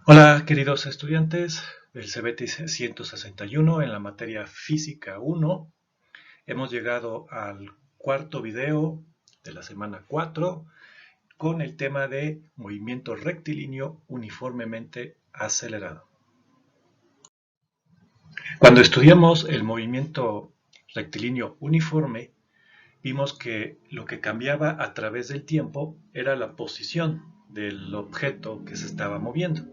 Hola queridos estudiantes del CBT 161 en la materia Física 1. Hemos llegado al cuarto video de la semana 4 con el tema de movimiento rectilíneo uniformemente acelerado. Cuando estudiamos el movimiento rectilíneo uniforme, vimos que lo que cambiaba a través del tiempo era la posición del objeto que se estaba moviendo.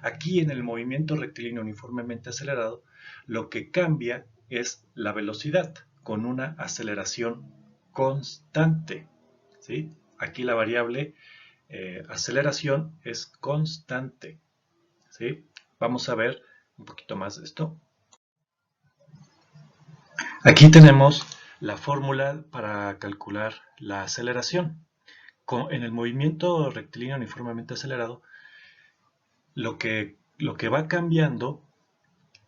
Aquí en el movimiento rectilíneo uniformemente acelerado, lo que cambia es la velocidad con una aceleración constante, ¿sí? Aquí la variable aceleración es constante, ¿sí? Vamos a ver un poquito más de esto. Aquí tenemos la fórmula para calcular la aceleración. En el movimiento rectilíneo uniformemente acelerado, lo que va cambiando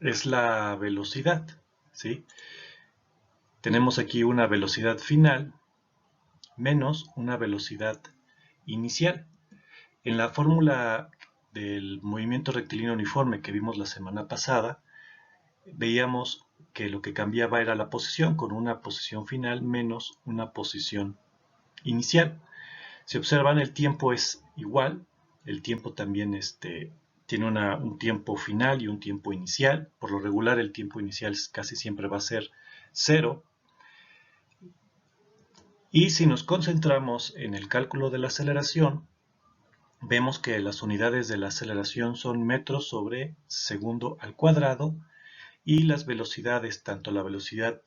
es la velocidad, ¿sí? Tenemos aquí una velocidad final menos una velocidad inicial. En la fórmula del movimiento rectilíneo uniforme que vimos la semana pasada, veíamos que lo que cambiaba era la posición, con una posición final menos una posición inicial. Si observan, el tiempo es igual, el tiempo también tiene un tiempo final y un tiempo inicial. Por lo regular, el tiempo inicial casi siempre va a ser 0. Y si nos concentramos en el cálculo de la aceleración, vemos que las unidades de la aceleración son metros sobre segundo al cuadrado y las velocidades, tanto la velocidad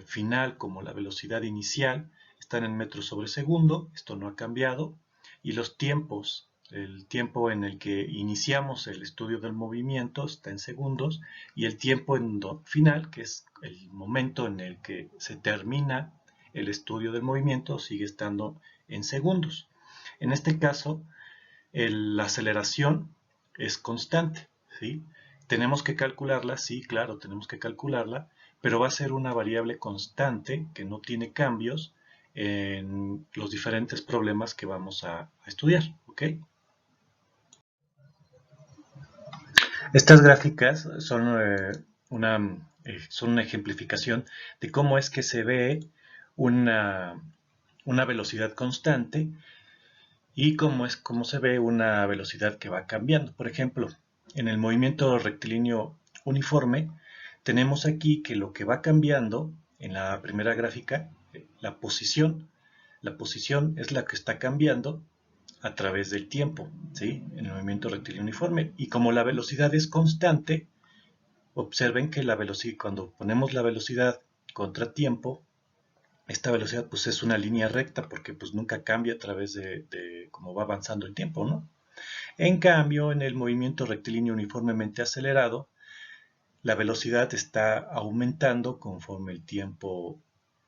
final como la velocidad inicial, están en metros sobre segundo. Esto no ha cambiado. Y los tiempos, el tiempo en el que iniciamos el estudio del movimiento está en segundos, y el tiempo final, que es el momento en el que se termina el estudio del movimiento, sigue estando en segundos. En este caso, la aceleración es constante, ¿sí? ¿Tenemos que calcularla? Sí, claro, tenemos que calcularla, pero va a ser una variable constante que no tiene cambios en los diferentes problemas que vamos a estudiar, ¿ok? Estas gráficas son una ejemplificación de cómo es que se ve una velocidad constante y cómo se ve una velocidad que va cambiando. Por ejemplo, en el movimiento rectilíneo uniforme, tenemos aquí que lo que va cambiando en la primera gráfica, la posición es la que está cambiando a través del tiempo, ¿sí? En el movimiento rectilíneo uniforme. Y como la velocidad es constante, observen que cuando ponemos la velocidad contra tiempo, esta velocidad pues es una línea recta porque pues nunca cambia a través de cómo va avanzando el tiempo, ¿no? En cambio, en el movimiento rectilíneo uniformemente acelerado, la velocidad está aumentando conforme el tiempo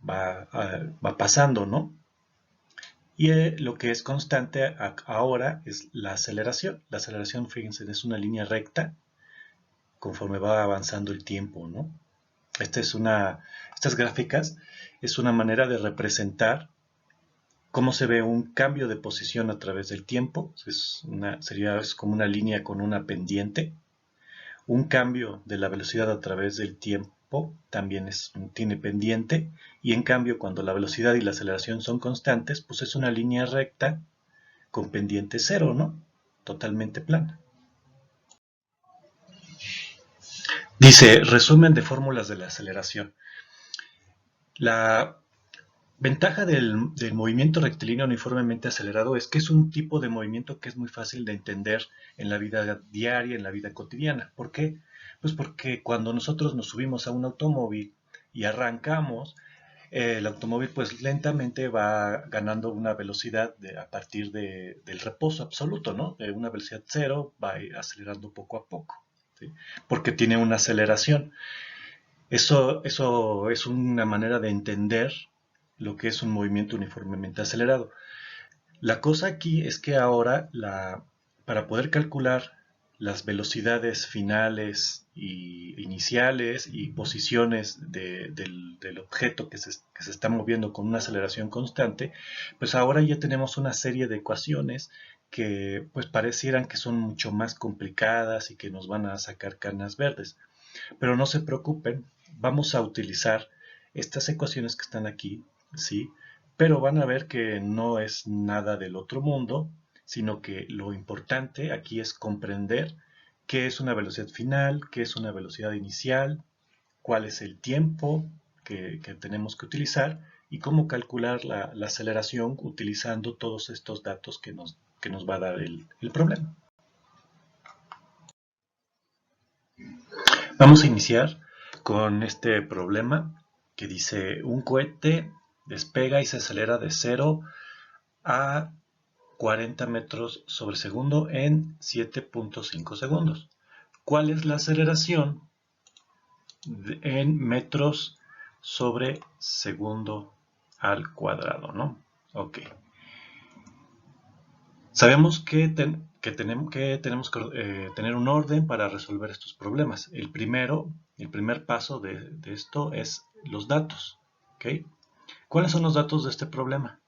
va pasando, ¿no? Y lo que es constante ahora es la aceleración. La aceleración, fíjense, es una línea recta conforme va avanzando el tiempo, ¿no? Estas gráficas es una manera de representar cómo se ve un cambio de posición a través del tiempo. Es como una línea con una pendiente. Un cambio de la velocidad a través del tiempo también tiene pendiente. Y en cambio, cuando la velocidad y la aceleración son constantes, pues es una línea recta con pendiente cero, ¿no? Totalmente plana. Dice, resumen de fórmulas de la aceleración. La ventaja del movimiento rectilíneo uniformemente acelerado es que es un tipo de movimiento que es muy fácil de entender en la vida diaria, en la vida cotidiana. ¿Por qué? Pues porque cuando nosotros nos subimos a un automóvil y arrancamos, el automóvil pues lentamente va ganando una velocidad a partir del reposo absoluto, ¿no? De una velocidad cero va acelerando poco a poco, ¿sí? Porque tiene una aceleración. Eso es una manera de entender lo que es un movimiento uniformemente acelerado. La cosa aquí es que ahora, para poder calcular las velocidades finales y iniciales y posiciones del objeto que se está moviendo con una aceleración constante, pues ahora ya tenemos una serie de ecuaciones que pues parecieran que son mucho más complicadas y que nos van a sacar canas verdes. Pero no se preocupen, vamos a utilizar estas ecuaciones que están aquí, ¿sí? Pero van a ver que no es nada del otro mundo, sino que lo importante aquí es comprender qué es una velocidad final, qué es una velocidad inicial, cuál es el tiempo que tenemos que utilizar y cómo calcular la aceleración utilizando todos estos datos que nos va a dar el problema. Vamos a iniciar con este problema que dice un cohete despega y se acelera de 0 a 40 metros sobre segundo en 7.5 segundos. ¿Cuál es la aceleración en metros sobre segundo al cuadrado, ¿no? Ok. Sabemos que tenemos que tener un orden para resolver estos problemas. El primer paso de esto es los datos. ¿Ok? ¿Cuáles son los datos de este problema?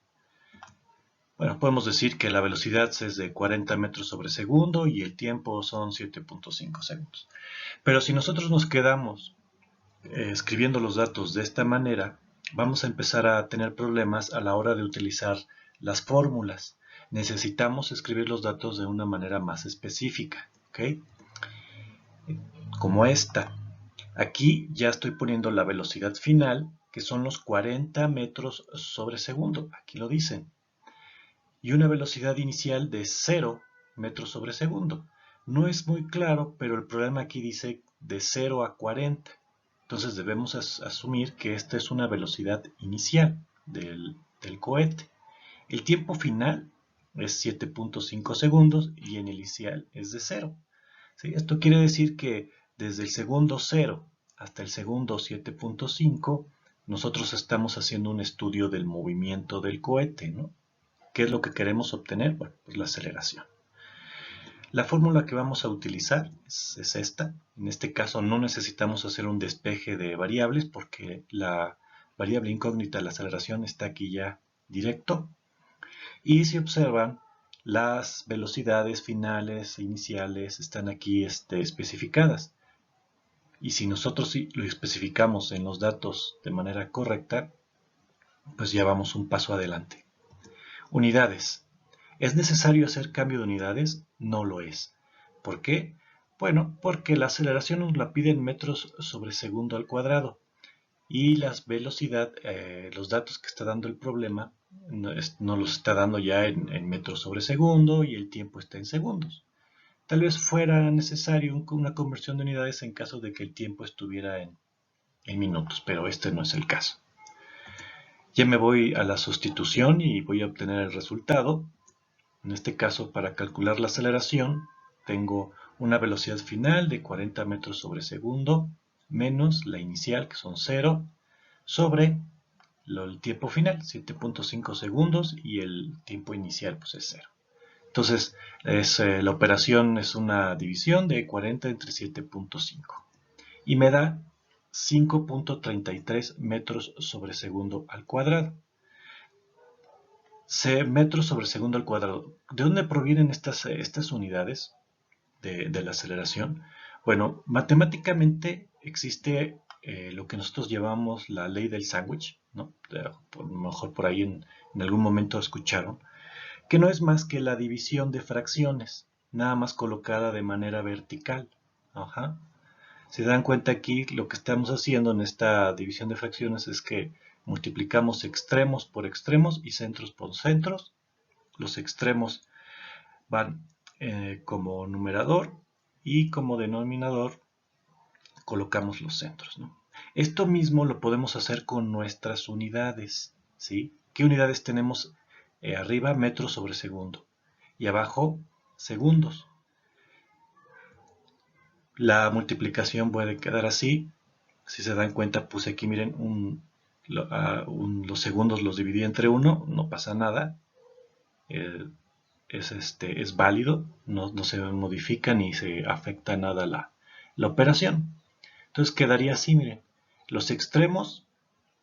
Bueno, podemos decir que la velocidad es de 40 metros sobre segundo y el tiempo son 7.5 segundos. Pero si nosotros nos quedamos escribiendo los datos de esta manera, vamos a empezar a tener problemas a la hora de utilizar las fórmulas. Necesitamos escribir los datos de una manera más específica, ¿ok? Como esta. Aquí ya estoy poniendo la velocidad final, que son los 40 metros sobre segundo. Aquí lo dicen. Y una velocidad inicial de 0 metros sobre segundo. No es muy claro, pero el problema aquí dice de 0 a 40. Entonces debemos asumir que esta es una velocidad inicial del cohete. El tiempo final es 7.5 segundos y el inicial es de 0. ¿Sí? Esto quiere decir que desde el segundo 0 hasta el segundo 7.5 nosotros estamos haciendo un estudio del movimiento del cohete, ¿no? ¿Qué es lo que queremos obtener? Bueno, pues la aceleración. La fórmula que vamos a utilizar es esta. En este caso no necesitamos hacer un despeje de variables porque la variable incógnita, la aceleración, está aquí ya directo. Y si observan, las velocidades finales e iniciales están aquí especificadas. Y si nosotros lo especificamos en los datos de manera correcta, pues ya vamos un paso adelante. Unidades. ¿Es necesario hacer cambio de unidades? No lo es. ¿Por qué? Bueno, porque la aceleración nos la pide en metros sobre segundo al cuadrado y la velocidad, los datos que está dando el problema, no los está dando ya en metros sobre segundo y el tiempo está en segundos. Tal vez fuera necesario una conversión de unidades en caso de que el tiempo estuviera en minutos, pero este no es el caso. Ya me voy a la sustitución y voy a obtener el resultado. En este caso, para calcular la aceleración, tengo una velocidad final de 40 metros sobre segundo menos la inicial, que son 0, sobre el tiempo final, 7.5 segundos, y el tiempo inicial pues es 0. Entonces, la operación es una división de 40 entre 7.5 y me da 5.33 metros sobre segundo al cuadrado. Metros sobre segundo al cuadrado. ¿De dónde provienen estas unidades de la aceleración? Bueno, matemáticamente existe lo que nosotros llamamos la ley del sándwich, ¿no? A lo mejor por ahí en algún momento escucharon, que no es más que la división de fracciones, nada más colocada de manera vertical. Ajá. Si dan cuenta aquí, lo que estamos haciendo en esta división de fracciones es que multiplicamos extremos por extremos y centros por centros. Los extremos van como numerador y como denominador colocamos los centros, ¿no? Esto mismo lo podemos hacer con nuestras unidades, ¿sí? ¿Qué unidades tenemos? Arriba, metros sobre segundo y abajo, segundos. La multiplicación puede quedar así. Si se dan cuenta, puse aquí, miren, los segundos los dividí entre 1, no pasa nada. Es válido, no se modifica ni se afecta nada la operación. Entonces quedaría así, miren, los extremos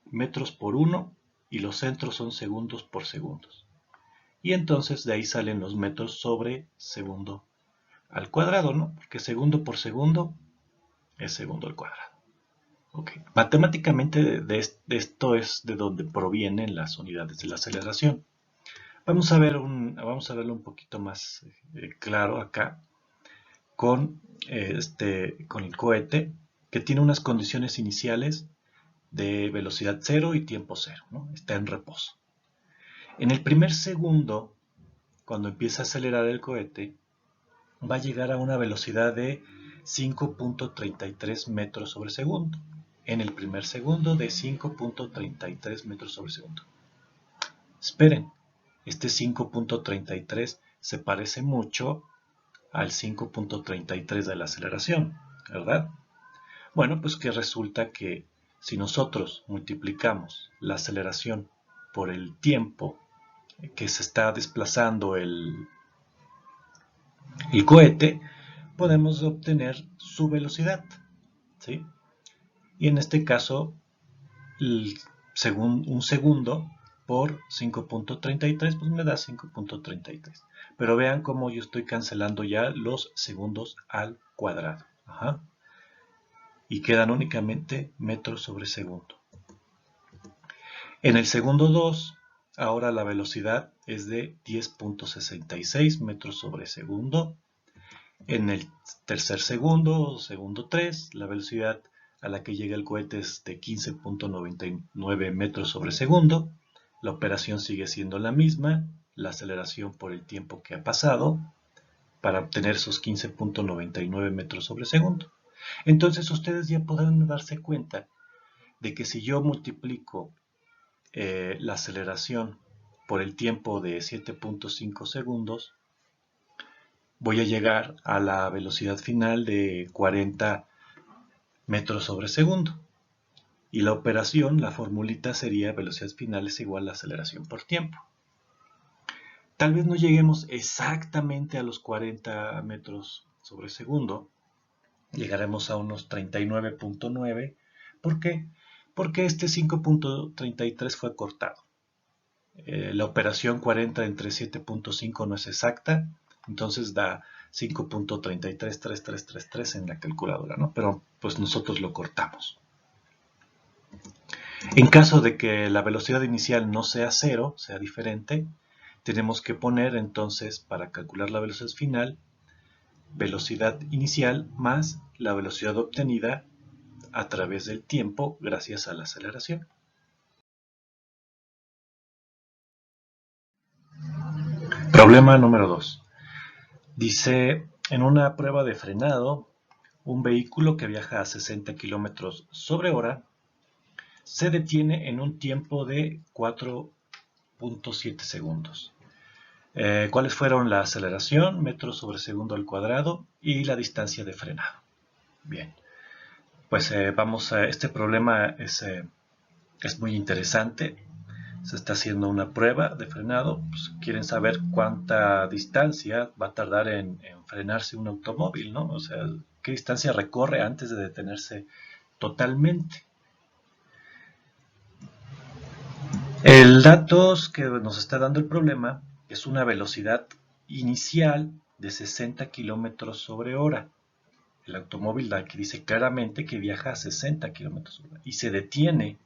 metros por 1 y los centros son segundos por segundos. y entonces de ahí salen los metros sobre segundo al cuadrado, ¿no? Porque segundo por segundo es segundo al cuadrado. Okay. Matemáticamente de esto es de donde provienen las unidades de la aceleración. Vamos a verlo un poquito más claro acá con el cohete, que tiene unas condiciones iniciales de velocidad 0 y tiempo 0, ¿no? Está en reposo. En el primer segundo, cuando empieza a acelerar el cohete, va a llegar a una velocidad de 5.33 metros sobre segundo. En el primer segundo de 5.33 metros sobre segundo. Esperen, este 5.33 se parece mucho al 5.33 de la aceleración, ¿verdad? Bueno, pues que resulta que si nosotros multiplicamos la aceleración por el tiempo que se está desplazando el cohete, podemos obtener su velocidad, ¿sí? Y en este caso, un segundo por 5.33, pues me da 5.33. Pero vean cómo yo estoy cancelando ya los segundos al cuadrado. Ajá. Y quedan únicamente metros sobre segundo. En el segundo 2, ahora la velocidad es de 10.66 metros sobre segundo. En el tercer segundo, segundo 3, la velocidad a la que llega el cohete es de 15.99 metros sobre segundo. La operación sigue siendo la misma, la aceleración por el tiempo que ha pasado, para obtener esos 15.99 metros sobre segundo. Entonces ustedes ya podrán darse cuenta de que si yo multiplico la aceleración por el tiempo de 7.5 segundos, voy a llegar a la velocidad final de 40 metros sobre segundo. Y la operación, la formulita sería velocidad final es igual a aceleración por tiempo. Tal vez no lleguemos exactamente a los 40 metros sobre segundo. Llegaremos a unos 39.9. ¿Por qué? Porque este 5.33 fue cortado. La operación 40 entre 7.5 no es exacta, entonces da 5.333333 en la calculadora, ¿no? Pero pues nosotros lo cortamos. En caso de que la velocidad inicial no sea 0, sea diferente, tenemos que poner entonces para calcular la velocidad final, velocidad inicial más la velocidad obtenida a través del tiempo gracias a la aceleración. Problema número 2. Dice, en una prueba de frenado, un vehículo que viaja a 60 km sobre hora se detiene en un tiempo de 4.7 segundos. ¿Cuáles fueron la aceleración, metros sobre segundo al cuadrado, y la distancia de frenado? Bien, pues este problema es muy interesante. Se está haciendo una prueba de frenado. Pues quieren saber cuánta distancia va a tardar en frenarse un automóvil, ¿no? O sea, qué distancia recorre antes de detenerse totalmente. El dato que nos está dando el problema es una velocidad inicial de 60 km sobre hora. El automóvil aquí dice claramente que viaja a 60 km por hora y se detiene,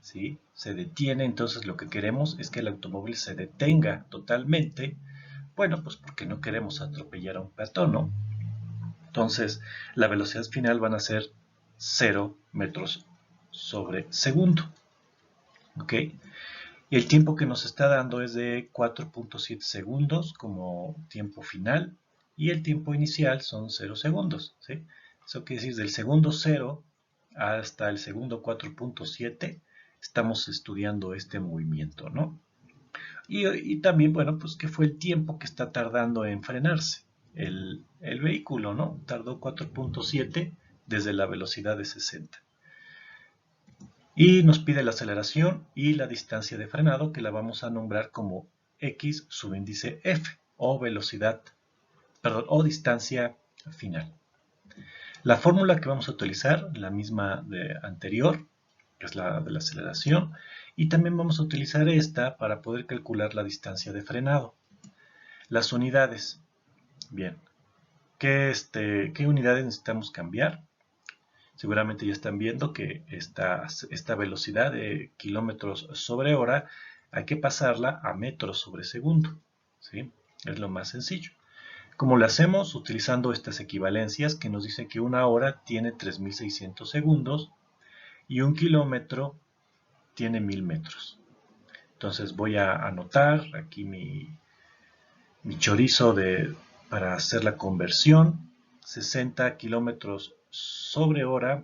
¿sí? Se detiene, entonces lo que queremos es que el automóvil se detenga totalmente. Bueno, pues porque no queremos atropellar a un peatón, ¿no? Entonces, la velocidad final van a ser 0 metros sobre segundo. ¿Ok? Y el tiempo que nos está dando es de 4.7 segundos como tiempo final. Y el tiempo inicial son 0 segundos, ¿sí? Eso quiere decir del segundo 0 hasta el segundo 4.7 estamos estudiando este movimiento, ¿no? Y también, bueno, pues qué fue el tiempo que está tardando en frenarse el vehículo, ¿no? Tardó 4.7 desde la velocidad de 60. Y nos pide la aceleración y la distancia de frenado, que la vamos a nombrar como X subíndice F, o velocidad, perdón, o distancia final. La fórmula que vamos a utilizar, la misma de anterior, que es la de la aceleración, Y también vamos a utilizar esta para poder calcular la distancia de frenado. Las unidades. Bien, ¿qué unidades necesitamos cambiar? Seguramente ya están viendo que esta velocidad de kilómetros sobre hora hay que pasarla a metros sobre segundo, ¿sí? Es lo más sencillo. ¿Cómo lo hacemos? Utilizando estas equivalencias que nos dicen que una hora tiene 3600 segundos y un kilómetro tiene 1000 metros. Entonces voy a anotar aquí mi chorizo para hacer la conversión. 60 kilómetros sobre hora.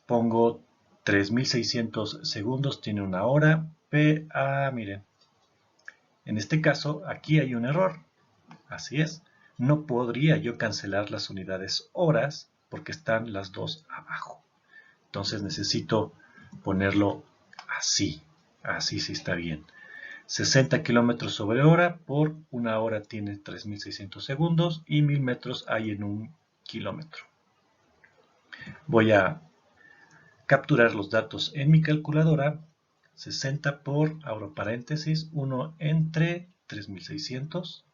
Pongo 3600 segundos, tiene una hora. Miren. En este caso, aquí hay un error. Así es. No podría yo cancelar las unidades horas porque están las dos abajo. Entonces necesito ponerlo así. Así sí está bien. 60 kilómetros sobre hora por una hora tiene 3600 segundos y 1000 metros hay en un kilómetro. Voy a capturar los datos en mi calculadora. 60 por, abro paréntesis, 1 entre 3600,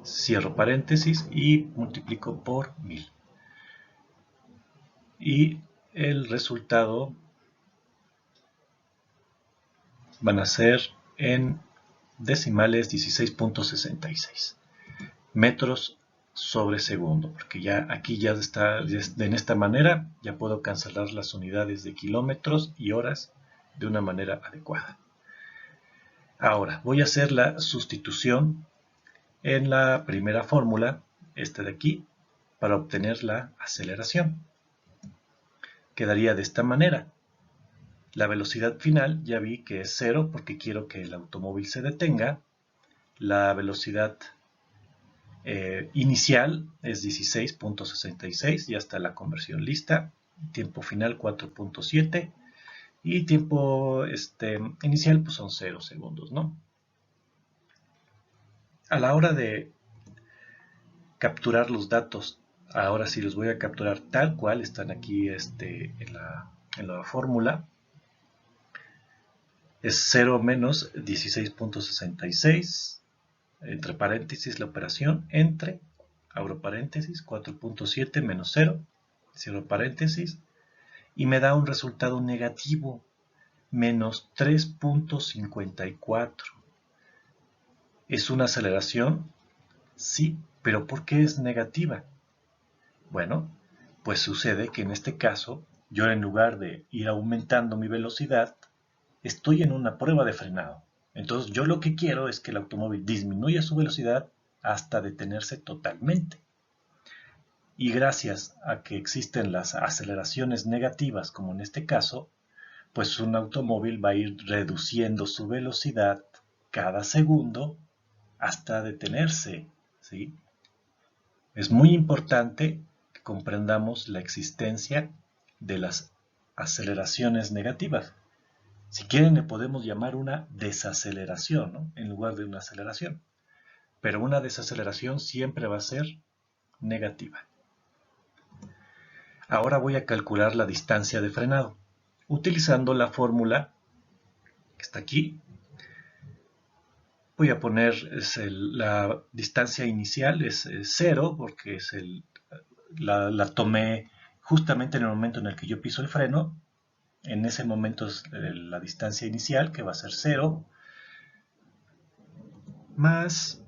cierro paréntesis y multiplico por 1000. Y el resultado van a ser en decimales 16.66 metros sobre segundo, porque ya aquí ya está, en esta manera ya puedo cancelar las unidades de kilómetros y horas de una manera adecuada. Ahora voy a hacer la sustitución en la primera fórmula, esta de aquí, para obtener la aceleración. Quedaría de esta manera. La velocidad final ya vi que es 0 porque quiero que el automóvil se detenga. La velocidad inicial es 16.66, ya está la conversión lista. Tiempo final 4.7 y tiempo inicial pues son 0 segundos, ¿no? A la hora de capturar los datos, ahora sí los voy a capturar tal cual están aquí en la fórmula. Es 0 menos 16.66, entre paréntesis la operación, entre, abro paréntesis, 4.7 menos 0, cierro paréntesis, y me da un resultado negativo, menos 3.54. ¿Es una aceleración? Sí, pero ¿por qué es negativa? Bueno, pues sucede que en este caso, yo en lugar de ir aumentando mi velocidad, estoy en una prueba de frenado. Entonces yo lo que quiero es que el automóvil disminuya su velocidad hasta detenerse totalmente. Y gracias a que existen las aceleraciones negativas, como en este caso, pues un automóvil va a ir reduciendo su velocidad cada segundo hasta detenerse, ¿sí? Es muy importante que comprendamos la existencia de las aceleraciones negativas. Si quieren le podemos llamar una desaceleración, ¿no? En lugar de una aceleración. Pero una desaceleración siempre va a ser negativa. Ahora voy a calcular la distancia de frenado. Utilizando la fórmula que está aquí, voy a poner la distancia inicial es 0 porque la tomé justamente en el momento en el que yo piso el freno. En ese momento es la distancia inicial, que va a ser 0, más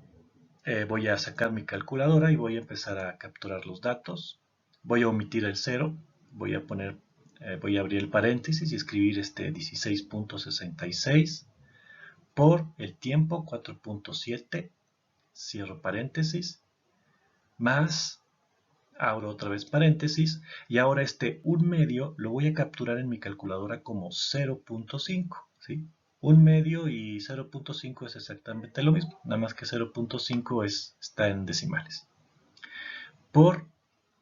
voy a sacar mi calculadora y voy a empezar a capturar los datos. Voy a omitir el 0, voy a abrir el paréntesis y escribir 16.66 por el tiempo 4.7, cierro paréntesis, más, abro otra vez paréntesis, y ahora 1/2 lo voy a capturar en mi calculadora como 0.5, ¿sí? 1/2 y 0.5 es exactamente lo mismo, nada más que 0.5 está en decimales. Por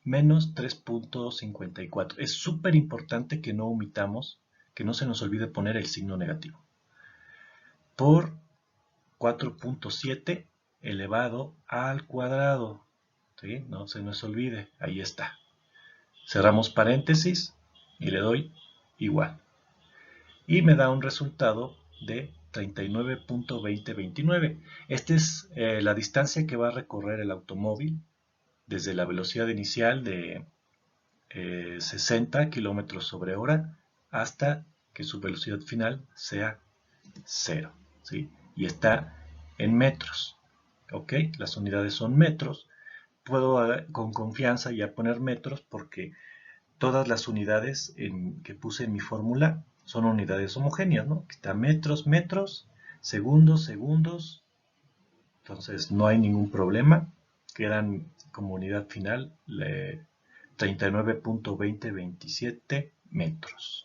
menos 3.54. Es súper importante que no omitamos, que no se nos olvide poner el signo negativo. Por 4.7 elevado al cuadrado. ¿Sí? No se nos olvide, ahí está. Cerramos paréntesis y le doy igual. y me da un resultado de 39.2029. Esta es la distancia que va a recorrer el automóvil desde la velocidad inicial de 60 kilómetros sobre hora hasta que su velocidad final sea 0, ¿sí? Y está en metros, ¿ok? Las unidades son metros. Puedo con confianza ya poner metros porque todas las unidades que puse en mi fórmula son unidades homogéneas, ¿no? Está metros, metros, segundos, segundos. Entonces no hay ningún problema. Quedan como unidad final 39.2027 metros.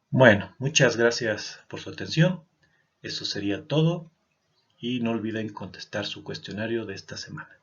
Bueno, muchas gracias por su atención. Eso sería todo y no olviden contestar su cuestionario de esta semana.